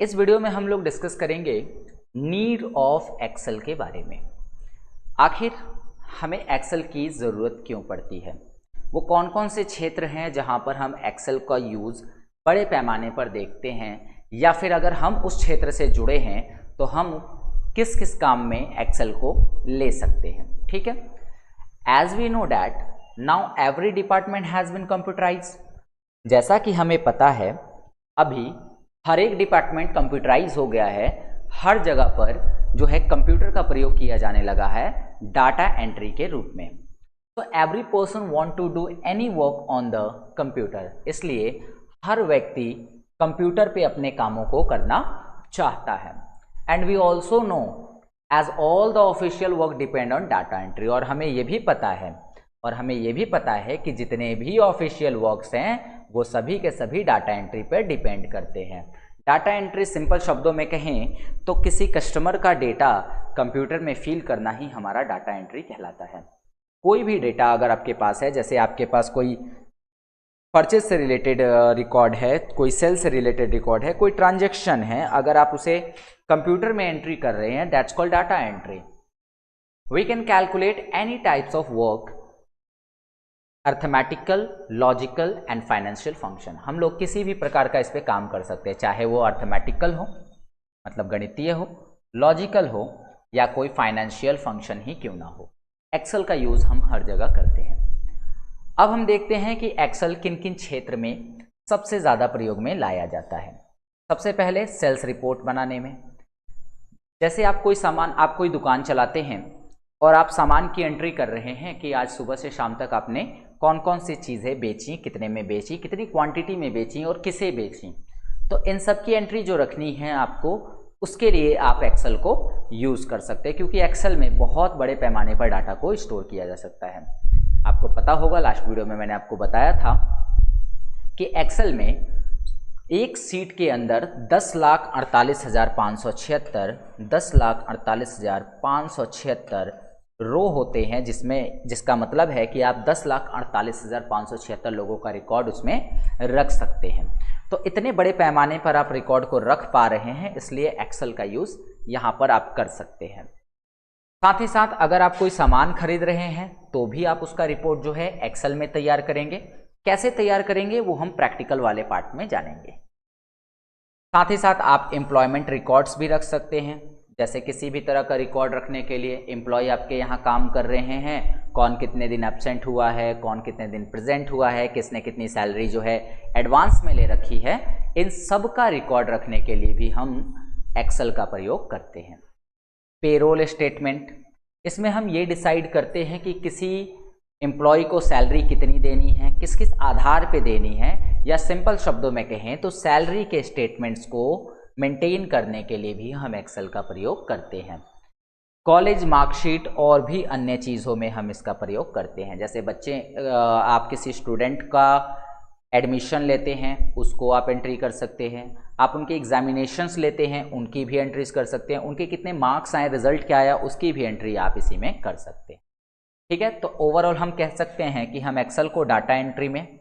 इस वीडियो में हम लोग डिस्कस करेंगे नीड ऑफ एक्सेल के बारे में। आखिर हमें एक्सेल की ज़रूरत क्यों पड़ती है, वो कौन कौन से क्षेत्र हैं जहां पर हम एक्सेल का यूज़ बड़े पैमाने पर देखते हैं, या फिर अगर हम उस क्षेत्र से जुड़े हैं तो हम किस किस काम में एक्सेल को ले सकते हैं। ठीक है, as we know that now every department has been computerize. जैसा कि हमें पता है अभी हर एक डिपार्टमेंट कंप्यूटराइज हो गया है, हर जगह पर जो है कंप्यूटर का प्रयोग किया जाने लगा है डाटा एंट्री के रूप में। तो every person want to do any work on the computer, इसलिए हर व्यक्ति कंप्यूटर पे अपने कामों को करना चाहता है। And we also know as all the official work depend on data entry, और हमें ये भी पता है कि जितने भी ऑफिशियल वर्क्स हैं वो सभी के सभी डाटा एंट्री पर डिपेंड करते हैं। डाटा एंट्री सिंपल शब्दों में कहें तो किसी कस्टमर का डेटा कंप्यूटर में फिल करना ही हमारा डाटा एंट्री कहलाता है। कोई भी डेटा अगर आपके पास है, जैसे आपके पास कोई परचेज से रिलेटेड रिकॉर्ड है, कोई सेल से रिलेटेड रिकॉर्ड है, कोई ट्रांजैक्शन है, अगर आप उसे कंप्यूटर में एंट्री कर रहे हैं, that's called data entry. We can calculate any types of work, arithmetical, logical and financial function. हम लोग किसी भी प्रकार का इस पे काम कर सकते हैं, चाहे वो अर्थमेटिकल हो मतलब गणितीय हो, लॉजिकल हो, या कोई फाइनेंशियल फंक्शन ही क्यों ना हो। एक्सेल का यूज़ हम हर जगह करते हैं। अब हम देखते हैं कि एक्सेल किन किन क्षेत्र में सबसे ज़्यादा प्रयोग में लाया जाता है। सबसे पहले सेल्स रिपोर्ट बनाने में। जैसे आप कोई दुकान चलाते हैं और आप सामान की एंट्री कर रहे हैं कि आज सुबह से शाम तक आपने कौन कौन सी चीज़ें बेची, कितने में बेची, कितनी क्वांटिटी में बेची और किसे बेची। तो इन सब की एंट्री जो रखनी है आपको, उसके लिए आप एक्सेल को यूज़ कर सकते हैं, क्योंकि एक्सेल में बहुत बड़े पैमाने पर डाटा को स्टोर किया जा सकता है। आपको पता होगा, लास्ट वीडियो में मैंने आपको बताया था कि एक्सेल में एक सीट के अंदर 10,48,576 रो होते हैं, जिसका मतलब है कि आप 10,48,576 लोगों का रिकॉर्ड उसमें रख सकते हैं। तो इतने बड़े पैमाने पर आप रिकॉर्ड को रख पा रहे हैं, इसलिए एक्सेल का यूज़ यहाँ पर आप कर सकते हैं। साथ ही साथ अगर आप कोई सामान खरीद रहे हैं तो भी आप उसका रिपोर्ट जो है एक्सेल में तैयार करेंगे। कैसे तैयार करेंगे वो हम प्रैक्टिकल वाले पार्ट में जानेंगे। साथ ही साथ आप एम्प्लॉयमेंट रिकॉर्ड्स भी रख सकते हैं। जैसे किसी भी तरह का रिकॉर्ड रखने के लिए, एम्प्लॉय आपके यहाँ काम कर रहे हैं, कौन कितने दिन एब्सेंट हुआ है, कौन कितने दिन प्रेजेंट हुआ है, किसने कितनी सैलरी जो है एडवांस में ले रखी है, इन सब का रिकॉर्ड रखने के लिए भी हम एक्सेल का प्रयोग करते हैं। पेरोल स्टेटमेंट, इसमें हम ये डिसाइड करते हैं कि किसी एम्प्लॉय को सैलरी कितनी देनी है, किस किस आधार पे देनी है, या सिंपल शब्दों में कहें तो सैलरी के स्टेटमेंट्स को मेंटेन करने के लिए भी हम एक्सेल का प्रयोग करते हैं। कॉलेज मार्कशीट और भी अन्य चीज़ों में हम इसका प्रयोग करते हैं। जैसे आप किसी स्टूडेंट का एडमिशन लेते हैं, उसको आप एंट्री कर सकते हैं। आप उनके एग्जामिनेशंस लेते हैं, उनकी भी एंट्रीज कर सकते हैं। उनके कितने मार्क्स आए, रिजल्ट क्या आया, उसकी भी एंट्री आप इसी में कर सकते हैं। ठीक है, तो ओवरऑल हम कह सकते हैं कि हम एक्सेल को डाटा एंट्री में,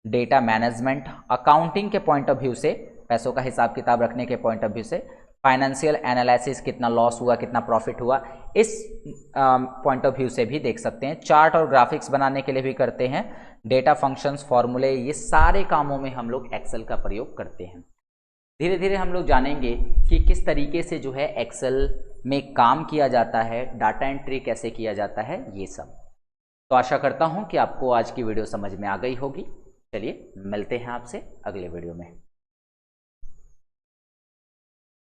डेटा मैनेजमेंट, अकाउंटिंग के पॉइंट ऑफ व्यू से, पैसों का हिसाब किताब रखने के पॉइंट ऑफ व्यू से, फाइनेंशियल एनालिसिस, कितना लॉस हुआ, कितना प्रॉफिट हुआ, इस पॉइंट ऑफ व्यू से भी देख सकते हैं। चार्ट और ग्राफिक्स बनाने के लिए भी करते हैं। डेटा फंक्शंस, फॉर्मूले, ये सारे कामों में हम लोग एक्सेल का प्रयोग करते हैं। धीरे धीरे हम लोग जानेंगे कि किस तरीके से जो है एक्सेल में काम किया जाता है, डाटा एंट्री कैसे किया जाता है, ये सब। तो आशा करता हूँ कि आपको आज की वीडियो समझ में आ गई होगी। चलिए मिलते हैं आपसे अगले वीडियो में।